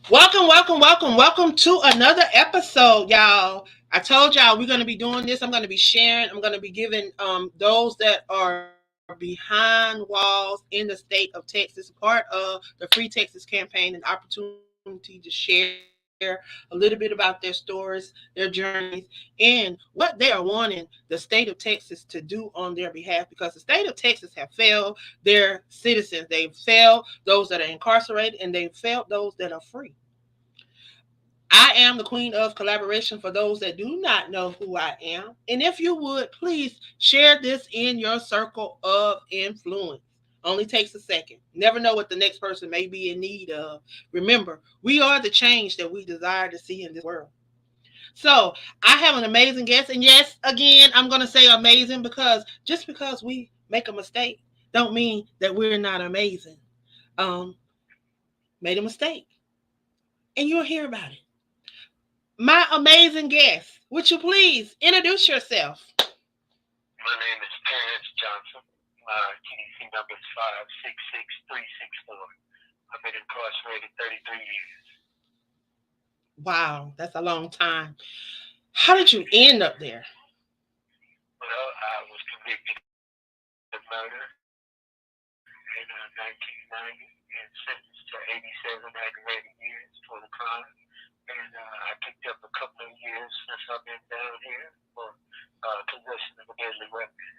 Welcome to another episode, y'all. I told y'all we're gonna be doing this. I'm gonna be sharing. I'm gonna be giving those that are behind walls in the state of Texas, part of the Free Texas campaign, an opportunity to share a little bit about their stories, their journeys, and what they are wanting the state of Texas to do on their behalf, because the state of Texas have failed their citizens. They've failed those that are incarcerated, and they've failed those that are free. I am the queen of collaboration for those that do not know who I am. And if you would, please share this in your circle of influence. Only takes a second. Never know what the next person may be in need of. Remember, we are the change that we desire to see in this world. So I have an amazing guest. And yes, again, I'm going to say amazing because just because we make a mistake don't mean that we're not amazing. Um, Made a mistake. And you'll hear about it. My amazing guest, would you please introduce yourself? My name is Terrence Johnson. My TDC number is 566364. I've been incarcerated 33 years. Wow, that's a long time. How did you end up there? Well, I was convicted of murder in 1990 and sentenced to 87 aggravated years for the crime. And I picked up a couple of years since I've been down here for possession of a deadly weapon.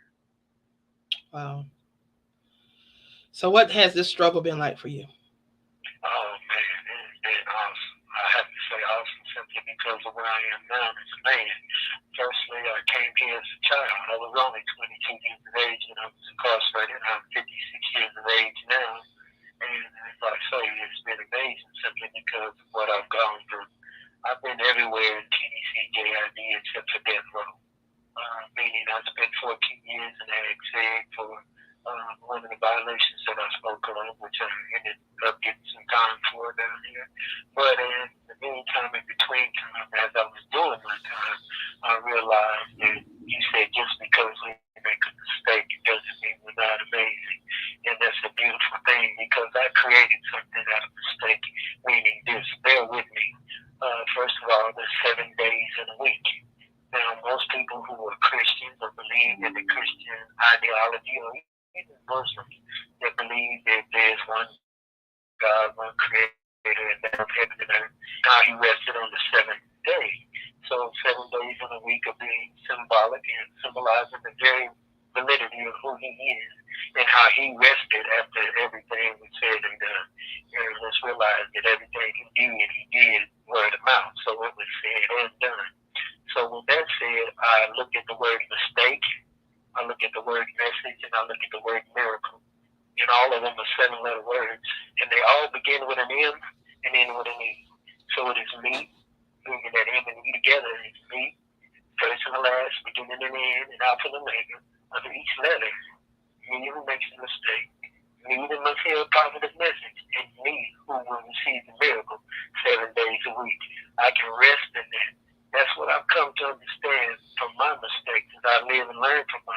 Wow. So, what has this struggle been like for you? Oh man, it has been awesome. I have to say awesome simply because of where I am now as a man. Firstly, I came here as a child. I was only 22 years of age when I was incarcerated. I'm 56 years of age now. And as I say, it's been amazing simply because of what I've gone through. I've been everywhere in TDC JID except for death row. Meaning I spent 14 years in ag for one of the violations that I spoke of, which I ended up getting some time for down here. But in the meantime, in between time, as I was doing my time, I realized that you said just because we make a mistake, it doesn't mean we're not amazing. And that's a beautiful thing because I created something out of mistake, meaning this, bear with me. First of all, there's 7 days in a week. Now, most people who are Christians or believe in the Christian ideology or even Muslims that believe that there's one God, one creator, and that of heaven and earth, how he rested on the seventh day. So 7 days in a week are being symbolic and symbolizing the very validity of who he is and how he rested after everything was said and done. And let's realize that everything he did word of mouth. So it was said and done. So with that said, I look at the word mistake, I look at the word message, and I look at the word miracle. And all of them are 7-letter words. And they all begin with an M and end with an E. So it is me, bringing that M and E together. It's me, first and the last, beginning and end, and Alpha and Omega. Under each letter, me who makes the mistake, me that must hear a positive message, and me who will receive the miracle 7 days a week. I can rest in that. That's what I've come to understand from my mistakes as I live and learn from my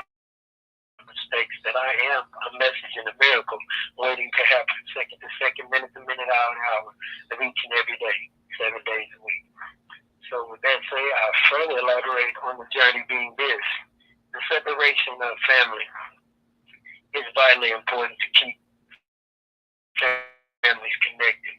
mistakes, that I am a message and a miracle waiting to happen second to second, minute to minute, hour to hour of each and every day, 7 days a week. So with that said, I'll further elaborate on the journey being this. The separation of family is vitally important to keep families connected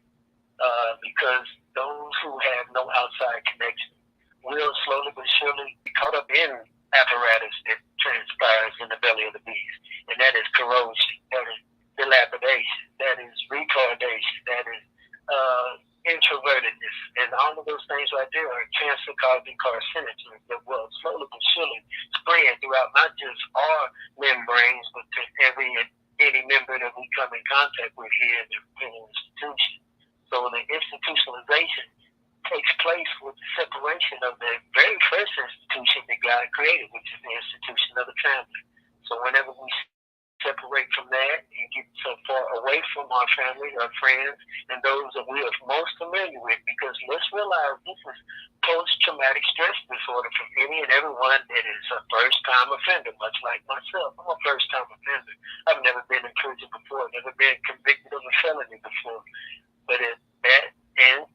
because those who have no outside connection will slowly but surely be caught up in apparatus that transpires in the belly of the beast. And that is corrosion, that is dilapidation, that is retardation, that is introvertedness. And all of those things right there are cancer causing carcinogens that will slowly but surely spread throughout not just our membranes, but to any member that we come in contact with here in the institution. So the institutionalization takes place with the separation of the very first institution that God created, which is the institution of the family. So whenever we separate from that and get so far away from our family, our friends, and those that we are most familiar with, because let's realize this is post-traumatic stress disorder for any and everyone that is a first-time offender, much like myself. I'm a first-time offender. I've never been in prison before, never been convicted of a felony before. But that and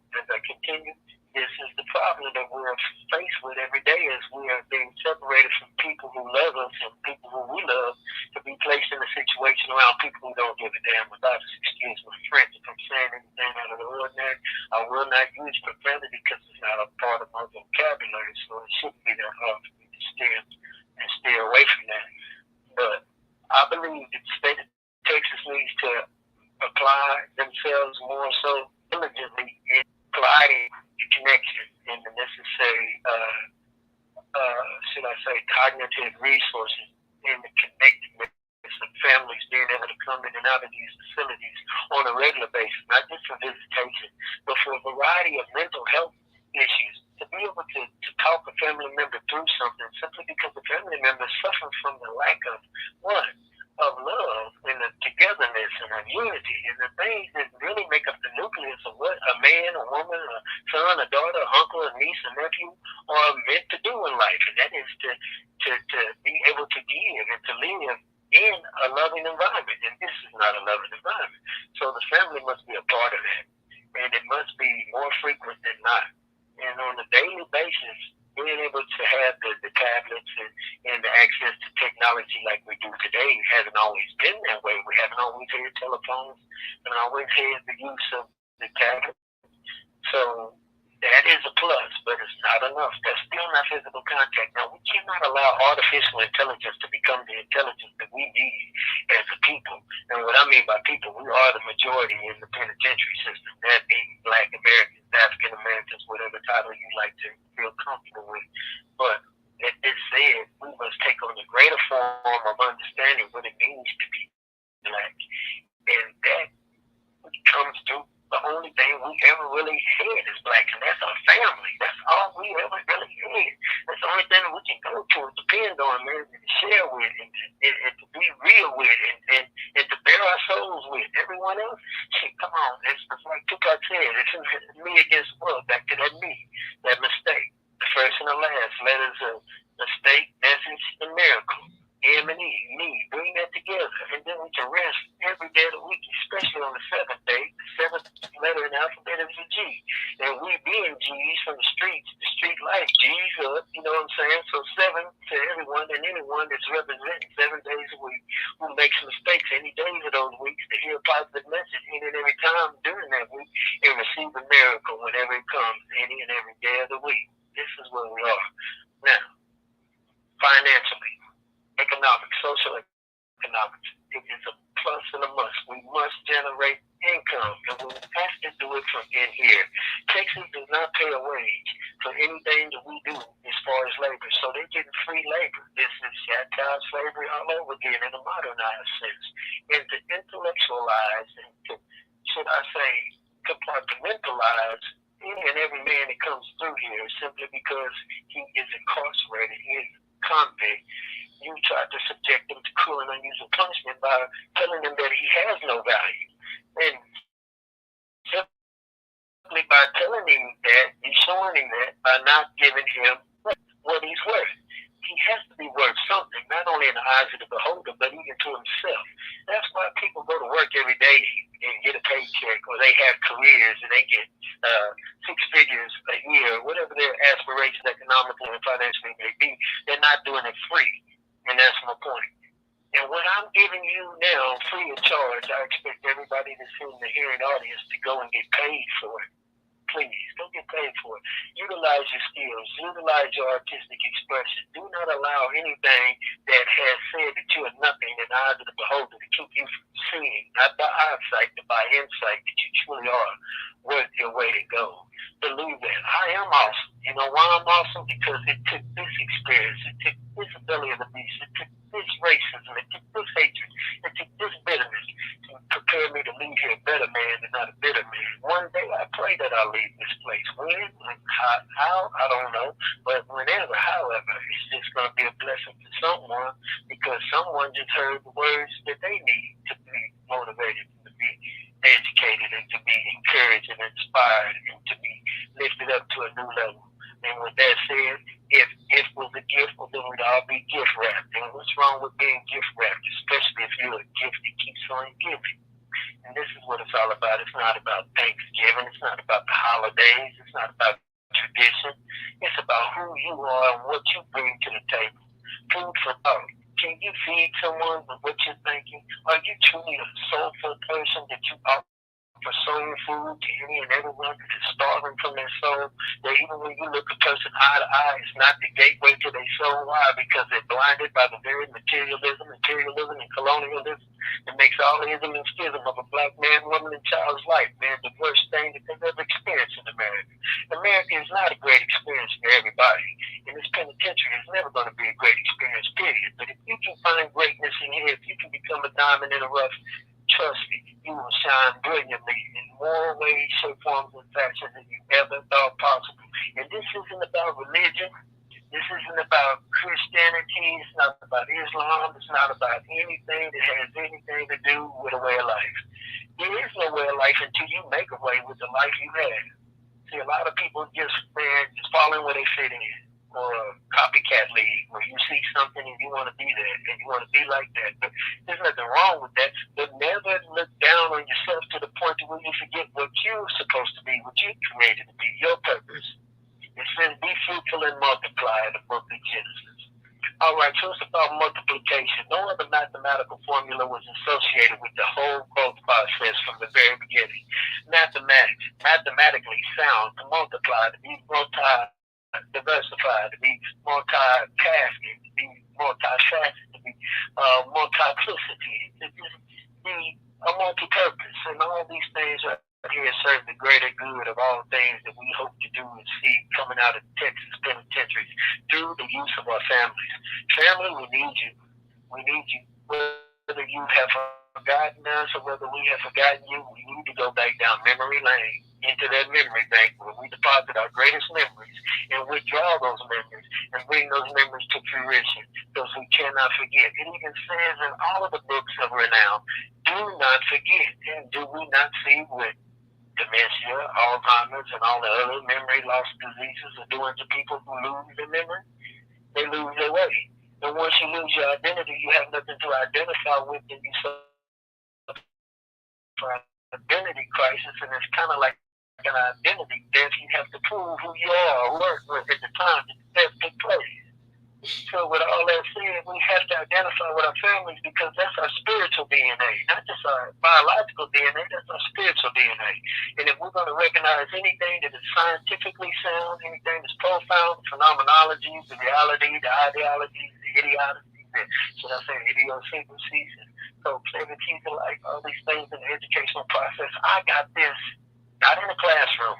continue, this is the problem that we're faced with every day as we are being separated from people who love us and people who we love to be placed in a situation around people who don't give a damn about us. Excuse my French if I'm saying anything out of the ordinary. I will not use profanity because it's not a part of my vocabulary, so it shouldn't be that hard for me to steer away from that. But I believe that the state of Texas needs to apply themselves more so diligently in providing the connection and the necessary, should I say, cognitive resources and the connectedness of families being able to come in and out of these facilities on a regular basis, not just for visitation, but for a variety of mental health issues. To be able to talk a family member through something simply because the family member suffers from the lack of love and the togetherness and the unity and the things that really make up the nucleus of what a man, a woman, a son, a daughter, a uncle, a niece, a nephew are meant to do in life, and that is to be able to give and to live in a loving environment. And this is not a loving environment, so the family must be a part of that, and it must be more frequent than not. And on a daily basis, being able to have the tablets and the access to technology like we do today hasn't always been that way. We haven't always had telephones and always had the use of the tablet. So that is a plus, but it's not enough. That's still not physical contact. Now, we cannot allow artificial intelligence to become the intelligence that we need as a people. And what I mean by people, we are the majority in the penitentiary system, that being Black Americans, African Americans, whatever title you like to feel comfortable with. But it said we must take on a greater form of understanding what it means to be Black. And that comes through the only thing we ever really had is Black, and that's our family. That's all we ever really had. That's the only thing we can go to and depend on, man, and share with, and to be real with, and to bear our souls with. Everyone else, shit, come on. It's like Tupac said, it's me against the world, back to that me, that mistake. The first and the last letters of mistake, message, and miracle. M and E, me, bring that together, and then we can rest every day of the week, especially on the seventh day. The seventh letter in the alphabet is a G, and we being G's from the streets, the street life, G's up, you know what I'm saying? So 7 to everyone and anyone that's representing 7 days a week who makes mistakes any days of those weeks to hear a positive message any and every time during that week and receive a miracle whenever it comes any and every day of the week. This is where we are. Now, financially, economics, social economics, it is a plus and a must. We must generate income, and we have to do it from in here. Texas does not pay a wage for anything that we do as far as labor, so they're getting free labor. This is child slavery all over again in a modernized sense. And to intellectualize and to, should I say, compartmentalize any and every man that comes through here simply because he is incarcerated, he is convict, you try to subject him to cruel and unusual punishment by telling him that he has no value. And simply by telling him that, you're showing him that by not giving him what he's worth. He has to be worth something, not only in the eyes of the beholder, but even to himself. That's why people go to work every day and get a paycheck, or they have careers and they get 6 figures a year, whatever their aspirations economically and financially may be. They're not doing it free. And that's my point. And what I'm giving you now, free of charge, I expect everybody that's in the hearing audience to go and get paid for it. Please, go get paid for it. Utilize your skills. Utilize your artistic expression. Do not allow anything that has said that you are nothing in the eyes of the beholder to keep you from seeing, not by eyesight, but by insight, that you truly are worth your way to go. Believe that. I am awesome. You know why I'm awesome? Because it took this experience. It took this belly of the beast. It took this racism. It took this hatred. It took this bitterness to prepare me to leave here a better man and not a bitter man. One day I pray that I'll leave this place. When? How? I don't know. But whenever, however, it's just going to be a blessing to someone because someone just heard the words that they need to be motivated, to be educated, and to be encouraged and inspired and to be lifted up to a new level. And with that said, if gift was a gift, well, then we'd all be gift wrapped. And what's wrong with being gift wrapped, especially if you're a gift that keeps on giving? And this is what it's all about. It's not about Thanksgiving. It's not about the holidays. It's not about tradition. It's about who you are and what you bring to the table. Food for thought. Can you feed someone with what you're thinking? Are you truly a soulful person that you offer soul food to any and everyone that is starving from their soul? That even when you look a person eye to eye, it's not the gateway to their soul. Why? Because they're blinded by the very materialism, and colonialism that makes all ism and schism of a black man, woman, and child's life, man, the worst thing that they've ever experienced in America. America is not a great experience for everybody. And this penitentiary is never going to be a great experience, period. But if you can find greatness in here, if you can become a diamond in the rough, trust me, you will shine brilliantly in more ways, shape, forms, and fashions than you ever thought possible. And this isn't about religion. This isn't about Christianity. It's not about Islam. It's not about anything that has anything to do with a way of life. There is no way of life until you make a way with the life you have. See, a lot of people just fall in where they fit in, or a copycat league, where you see something and you want to be there, and you want to be like that. But there's nothing wrong with that. But never look down on yourself to the point where you forget what you're supposed to be, what you created to be, your purpose. It says, be fruitful and multiply in the book of Genesis. All right, so it's about multiplication. No other mathematical formula was associated with the whole growth process from the very beginning. Mathematically sound, to multiply, to be multi-diversified, to be multi-tasking, to be multifaceted, to be multiplicity, to be a multi-purpose, and all these things are here serve the greater good of all things that we hope to do and see coming out of Texas penitentiaries through the use of our families. Family, we need you. We need you. Whether you have forgotten us or whether we have forgotten you, we need to go back down memory lane into that memory bank where we deposit our greatest memories and withdraw those memories and bring those memories to fruition because we cannot forget. It even says in all of the books of renown, do not forget. And do we not see what dementia, Alzheimer's, and all the other memory loss diseases are doing to people who lose their memory? They lose their way. And once you lose your identity, you have nothing to identify with, and you suffer an identity crisis, and it's kind of like an identity death. You have to prove who you are or work with at the time that the death took place. So with all that said, we have to identify with our families because that's our spiritual DNA, not just our biological DNA, that's our spiritual DNA. And if we're going to recognize anything that is scientifically sound, anything that's profound, phenomenologies, the reality, the ideologies, the idiocies, and should I say idiosyncrasies, and proclivities of life, all these things in the educational process, I got this, not in the classroom.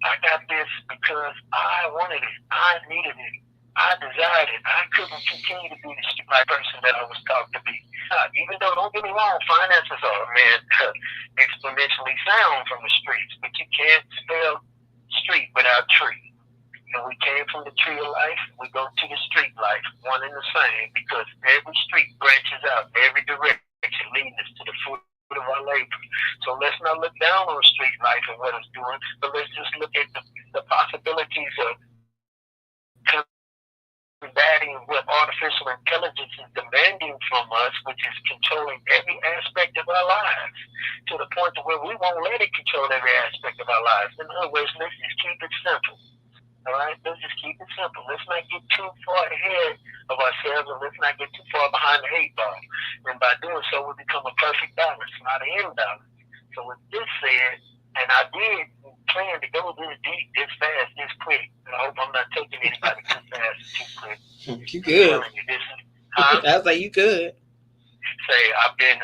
I got this because I wanted it, I needed it. I desired it. I couldn't continue to be the street person that I was taught to be. Even though, don't get me wrong, finances are, exponentially sound from the streets, but you can't spell street without tree. And we came from the tree of life, we go to the street life, one and the same, because every street branches out, every direction leading us to the foot of our labor. So let's not look down on street life and what it's doing, but let's just look at the possibilities of combating what artificial intelligence is demanding from us, which is controlling every aspect of our lives, to the point to where we won't let it control every aspect of our lives. In other words, let's just keep it simple. All right? Let's just keep it simple. Let's not get too far ahead of ourselves, and let's not get too far behind the 8 ball. And by doing so, we become a perfect balance, not an imbalance. So with this said, and I did plan to go this deep, this fast, this quick. And I hope I'm not taking anybody too fast or too quick. You good? I was like, you good? Say I've been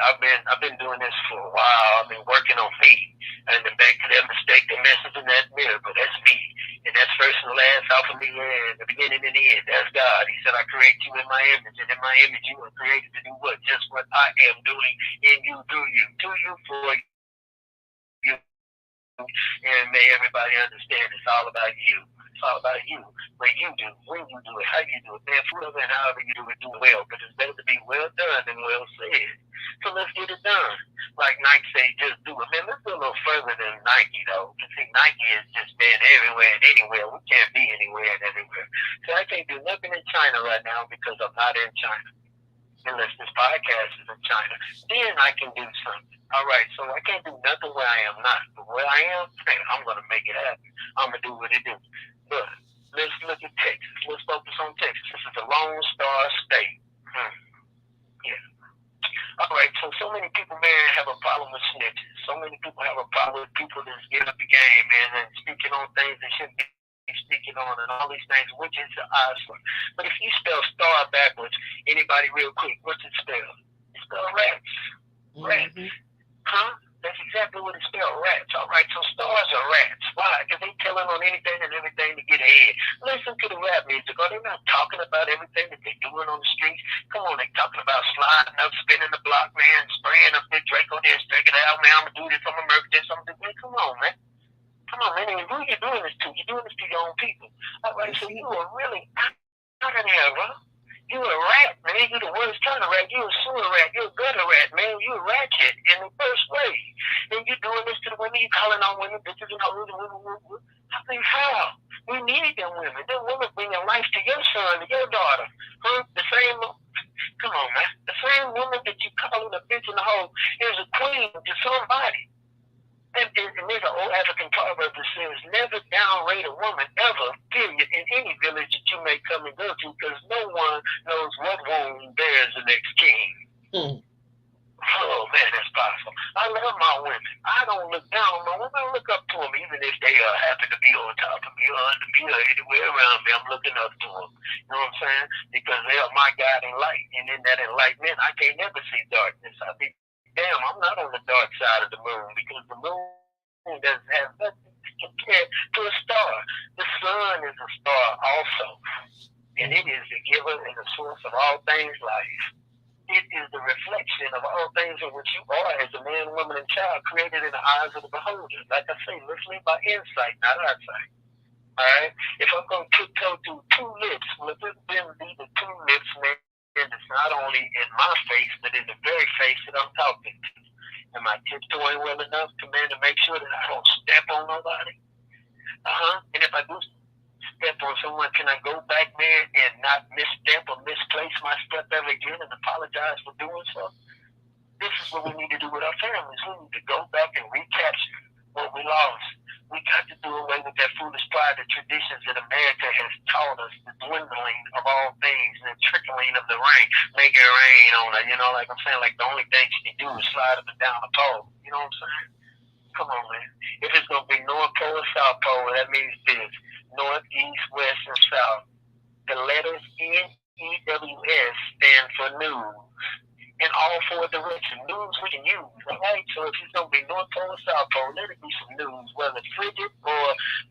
doing this for a while. I've been working on me, and then back to that mistake, the message in that mirror. But that's me, and that's first and last, alpha and the beginning and the end. That's God. He said, "I create you in my image, and in my image you were created to do what? Just what I am doing in you, through you, to you, for you." And may everybody understand it's all about you. It's all about you. What you do, when you do it, how you do it. Man, whatever and however you do it, do well. But it's better to be well done than well said. So let's get it done. Like Nike say, just do it. Man, let's go a little further than Nike, though. You see, Nike is just being everywhere and anywhere. We can't be anywhere and everywhere. So I can't do nothing in China right now because I'm not in China. unless this podcast is in China, then I can do something. All right, so I can't do nothing where I am not. But where I am, hey, I'm going to make it happen. I'm going to do what it do. But let's look at Texas. Let's focus on Texas. This is a Lone Star state. Yeah. All right, so many people, man, have a problem with snitches. So many people have a problem with people that's getting up the game, man, and speaking on things they shouldn't be speaking on and all these things, which is the eyesore. But if you spell star backwards, anybody real quick, what's it spell? It spell rats. Rats. Huh? That's exactly what it spelled, rats. All right, so stars are rats. Why? Because they telling on anything and everything to get ahead. Listen to the rap music. Are they not talking about everything that they're doing on the streets? Come on, they talking about sliding up, spinning the block, man, spraying up the Draco this, Draco that, man, I'm going to do this, I'm going to murder this, I'm going to do this. Come on, man. Come on, man. And who are you doing this to? You're doing this to your own people. All right, so you are really out of there, bro. You a rat, man. You the worst kind of rat. You a sewer rat. You a gutter rat, man. You a ratchet in the first way. And you doing this to the women. You calling on women, bitches and hoes. I mean, how? We need them women. Them women bringing life to your son, to your daughter. Huh? The same. Come on, man. The same woman that you calling a bitch in the hole is a queen to somebody. And there's an old African proverb that says, never downrate a woman ever, period, in any village that you may come and go to, because no one knows what womb bears the next king. Oh, man, that's powerful. I love my women. I don't look down on my women. I look up to them, even if they happen to be on top of me or under me or anywhere around me. I'm looking up to them. You know what I'm saying? Because they are my guiding light. And in that enlightenment, I can't never see darkness. I think, damn, I'm not on the dark side of the moon, because the moon doesn't have nothing compared to a star. The sun is a star also, and it is the giver and the source of all things life. It is the reflection of all things in which you are as a man, woman, and child, created in the eyes of the beholder. Like I say, listening by insight, not eyesight. All right? If I'm going to tiptoe through two lips, let them be the two lips, man. And it's not only in my face, but in the very face that I'm talking to. Am I tiptoeing well enough to, man, to make sure that I don't step on nobody? And if I do step on someone, can I go back, man, and not misstep or misplace my step ever again and apologize for doing so? This is what we need to do with our families. We need to go back and recapture what we lost. We got to do away with that foolish pride, the traditions that America has taught us, the dwindling of all things, the trickling of the rain, make it rain on it. You know, like I'm saying, like the only thing you can do is slide up and down the pole. You know what I'm saying? Come on, man. If it's going to be North Pole or South Pole, that means this: North, East, West, and South. The letters NEWS stand for news. In all four directions. News we can use, all right? So if it's going to be North Pole or South Pole, let it be some news, whether frigid or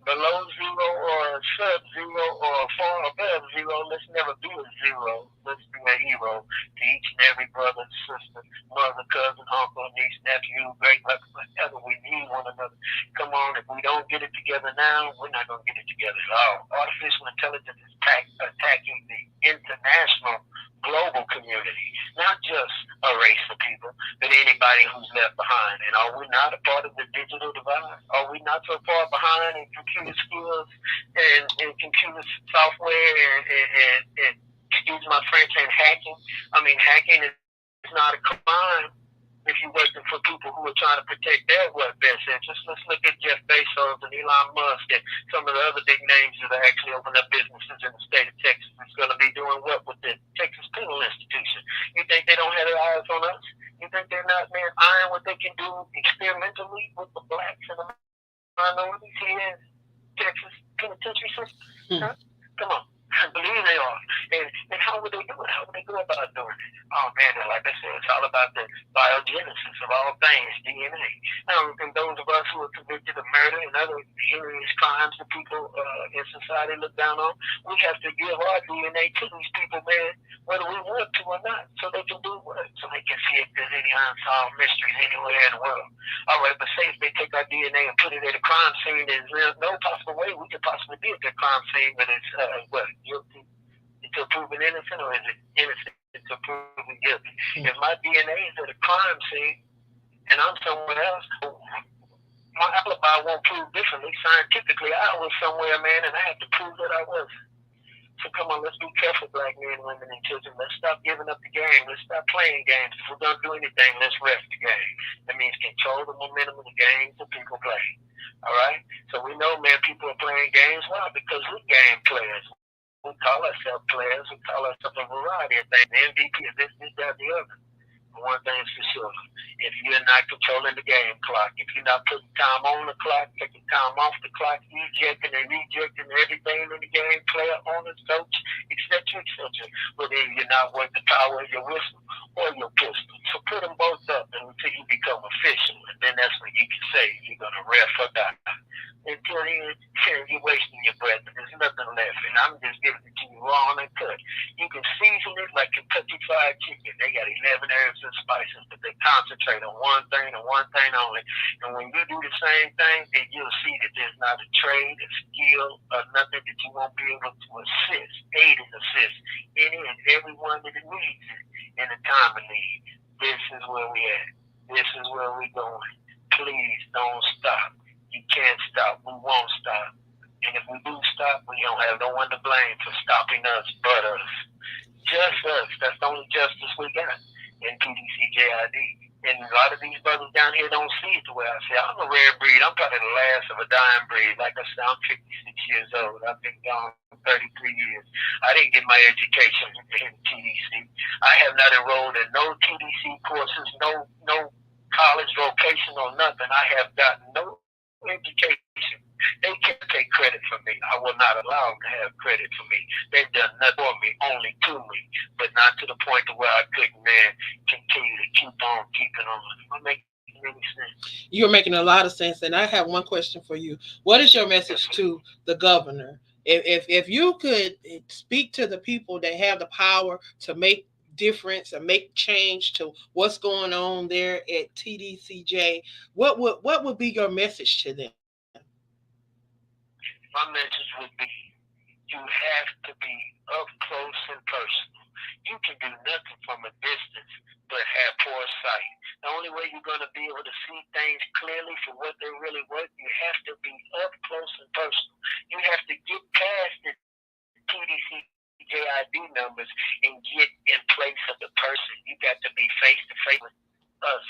below zero or sub-zero or far above zero. Let's never be a zero. Let's be a hero to each and every brother, sister, mother, cousin, uncle, niece, nephew, great, whatever. We need one another. Come on, if we don't get it together now, we're not going to get it together at all. Artificial intelligence is attacking the international global community, not just a race of people, but anybody who's left behind. And are we not a part of the digital divide? Are we not so far behind in computer skills and computer software and excuse my French, and hacking? I mean, hacking is not a crime if you're working for people who are trying to protect their best interests. Let's look at Jeff Bezos and Elon Musk and some of the other big names that are actually opening up businesses in the state of Texas. It's going to be doing what with the Texas Penal Institution? You think they don't have their eyes on us? You think they're not, man, eyeing what they can do experimentally with the blacks and the minorities here in Texas penitentiary system? Huh? Come on. I believe they are. And how would they do it? How would they go about doing it? Oh, man, like I said, it's all about the biogenesis of all things, DNA. And those of us who are convicted of murder and other heinous crimes that people in society look down on, we have to give our DNA to these people, man, whether we want to or not, so they can do what? So they can see if there's any unsolved mysteries anywhere in the world. All right, but say if they take our DNA and put it at a crime scene, there's no possible way we could possibly be at that crime scene, but it's, guilty until proven innocent, or is it innocent until proven guilty? If my DNA is at a crime scene and I'm somewhere else, my alibi won't prove differently. Scientifically, I was somewhere, man, and I have to prove that I wasn't. So come on, let's be careful, black men, women, and children. Let's stop giving up the game. Let's stop playing games. If we're gonna do anything, let's ref the game. That means control the momentum of the games that people play. All right. So we know, man, people are playing games. Why? Because we're game players. We call ourselves players. We call ourselves a variety of things. The MVP is this, that, the other. One thing's for sure. If you're not controlling the game clock, if you're not putting time on the clock, taking time off the clock, ejecting and rejecting everything in the game, player, owners, coach, etc., etc., well, then you're not worth the power of your whistle or your pistol. So put them both up until you become official, and then that's when you can say you're going to ref or die. Until then, you're wasting your breath, and there's nothing left, and I'm just giving it to you raw and cut. You can season it like Kentucky Fried Chicken. They got 11 herbs and spices, but they concentrate on one thing and one thing only. And when you do the same thing, then you'll see that there's not a trade, a skill, or nothing that you won't be able to aid and assist any and everyone that needs it in a time of need. This is where we at. This is where we going. Please don't stop. You can't stop. We won't stop. And if we do stop, we don't have no one to blame for stopping us but us. Just us. That's the only justice we got in PDCJID. And a lot of these brothers down here don't see it the way I see it. I'm a rare breed. I'm probably the last of a dying breed. Like I said, I'm 56 years old. I've been gone 33 years. I didn't get my education in TDC. I have not enrolled in no TDC courses, no college vocational, nothing. I have gotten no education. They can't take credit for me. I will not allow them to have credit for me. They've done nothing for me, only to me, but not to the point to where I couldn't, man, continue to keep on keeping on. Am I making any sense? You're making a lot of sense, and I have one question for you. What is your message to the governor? If you could speak to the people that have the power to make difference and make change to what's going on there at TDCJ, what would be your message to them? My message would be you have to be up close and personal. You can do nothing from a distance but have poor sight. The only way you're going to be able to see things clearly for what they really worth, you have to be up close and personal. You have to get past the TDCJID numbers and get in place of the person. You got to be face to face with us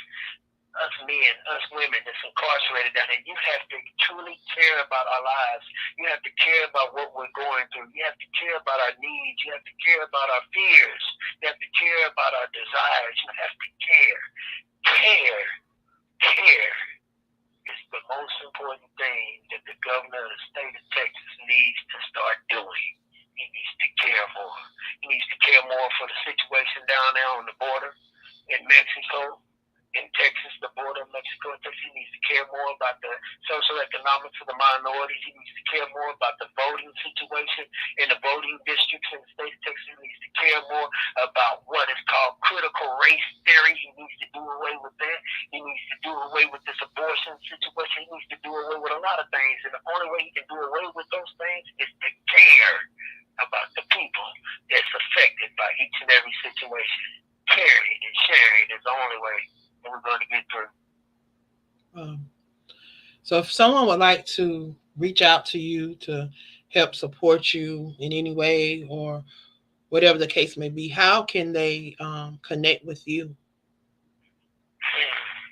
men, us women that's incarcerated down there. You have to truly care about our lives. You have to care about what we're going through. You have to care about our needs. You have to care about our fears. You have to care about our desires. You have to care. Care is the most important thing that the governor of the state of Texas needs to start doing. He needs to care more. He needs to care more for the situation down there on the border in Mexico. In Texas, the border of Mexico and Texas, he needs to care more about the social economics of the minorities. He needs to care more about the voting situation in the voting districts in the state of Texas. He needs to care more about what is called critical race theory. He needs to do away with that. He needs to do away with this abortion situation. He needs to do away with a lot of things. And the only way he can do away with those things is to care about the people that's affected by each and every situation. Caring and sharing is the only way we're going to get through. So if someone would like to reach out to you to help support you in any way or whatever the case may be, how can they connect with you?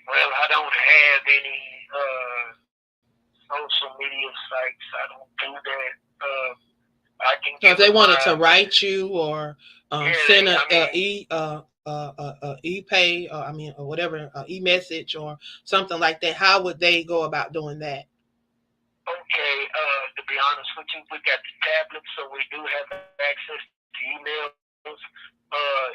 Well, I don't have any social media sites. I don't do that. I can. So if they wanted to write you or send e-pay or whatever, e-message or something like that, how would they go about doing that? Okay, to be honest with you, we got the tablets, so we do have access to emails.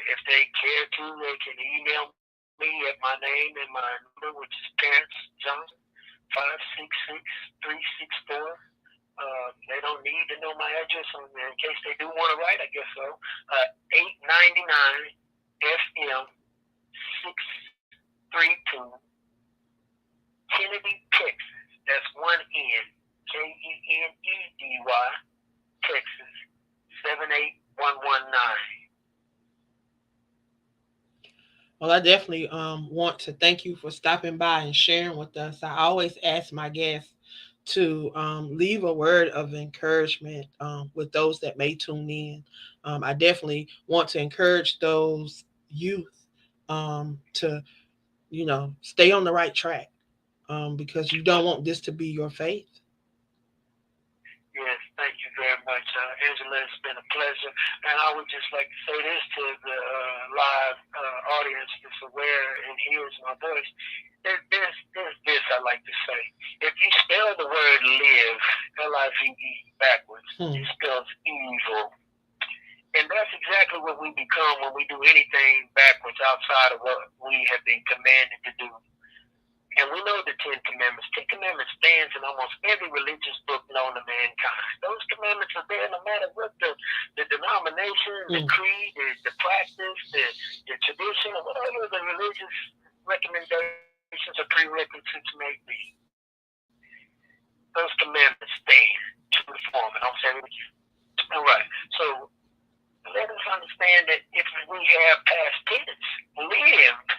If they care to, they can email me at my name and my number, which is Parents Johnson 566-364. They don't need to know my address in case they do want to write, I guess so. 899 FM 632 Kennedy, Texas. That's one N, Kennedy, Texas 78119. Well, I definitely want to thank you for stopping by and sharing with us. I always ask my guests to leave a word of encouragement with those that may tune in. I definitely want to encourage those youth to, stay on the right track because you don't want this to be your faith. Yes, thank you very much, Angela. It's been a pleasure. And I would just like to say this to the live audience that's aware and hears my voice. There's this I like to say. If you spell the word live, Live, backwards, it spells evil. And that's exactly what we become when we do anything backwards outside of what we have been commanded to do. And we know the Ten Commandments. Ten Commandments stands in almost every religious book known to mankind. Those commandments are there no matter what the denomination, the creed, the practice, the tradition, or whatever the religious recommendations or prerequisites may be. Those commandments stand to the form. And I'm saying, all right. So let us understand that if we have past tense, lived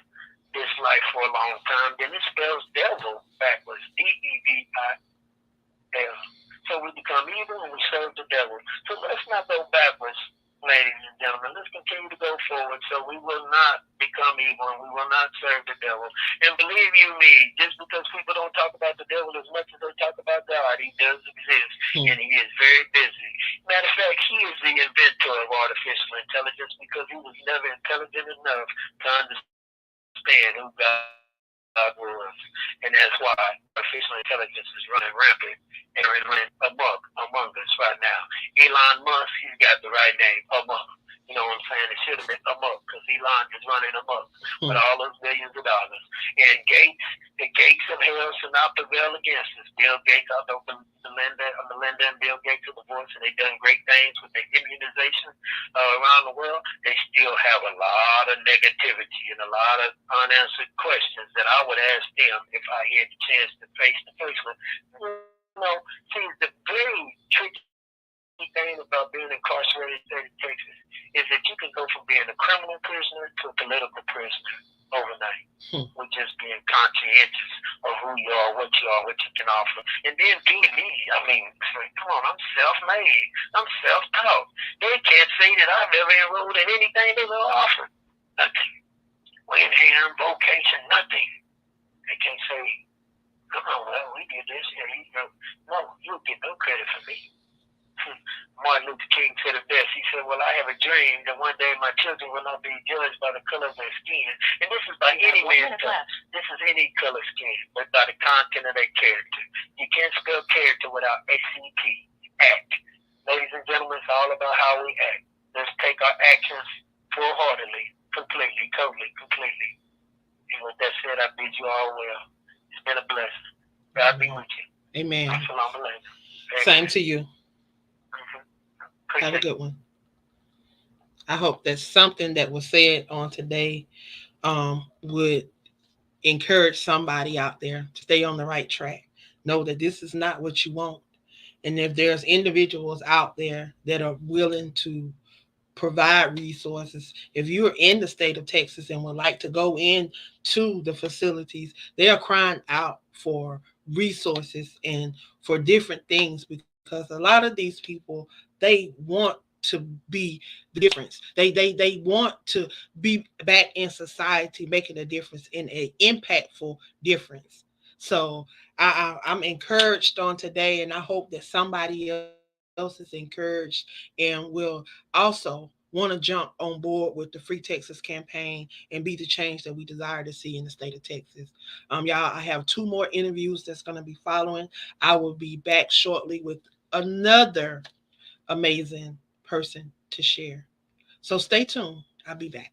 this life for a long time, then it spells devil backwards, Devil. So we become evil and we serve the devil. So let's not go backwards, ladies and gentlemen. Let's continue to go forward so we will not become evil and we will not serve the devil. And believe you me, just because people don't talk about the devil as much as they talk about God, he does exist and he is very busy. Matter of fact, he is the inventor of artificial intelligence because he was never intelligent enough to understand who God was. And that's why artificial intelligence is running rampant and running amok among us right now. Elon Musk, he's got the right name, amok. You know what I'm saying? It should have been amok because Elon is running amok with all those billions of dollars. And the gates of hell shall not prevail against us. Bill Gates, although Melinda and Bill Gates are divorced and they've done great things with their immunization around the world, they still have a lot of negativity and a lot of unanswered questions that I would ask them if I had the chance to face with. See, the very tricky thing about being incarcerated in the state of Texas is that you can go from being a criminal prisoner to a political prisoner overnight with just being conscientious of who you are, what you can offer. And then being me, I mean, come on, I'm self-made. I'm self-taught. They can't say that I've ever enrolled in anything they've ever offered. Nothing. Way in here, vocation, nothing. They can't say, come on, well, we did this. Yeah, no, you'll get no credit for me. Martin Luther King said it best. He said, well, I have a dream that one day my children will not be judged by the color of their skin. And this is by any man's color. This is any color skin, but by the content of their character. You can't spell character without ACT, act. Ladies and gentlemen, it's all about how we act. Let's take our actions full-heartedly, completely, totally, completely. And with that said, I bid you all well. It's been a blessing. God be with you. Amen. Assalamu alaikum. Same to you. Have a good one. I hope that something that was said on today would encourage somebody out there to stay on the right track. Know that this is not what you want. And if there's individuals out there that are willing to provide resources, if you're in the state of Texas and would like to go into the facilities, they are crying out for resources and for different things because a lot of these people, they want to be the difference. They want to be back in society making a difference, in a impactful difference. So I'm encouraged on today, and I hope that somebody else is encouraged and will also want to jump on board with the Free Texas campaign and be the change that we desire to see in the state of Texas. Y'all, I have 2 more interviews that's going to be following. I will be back shortly with another amazing person to share. So stay tuned. I'll be back.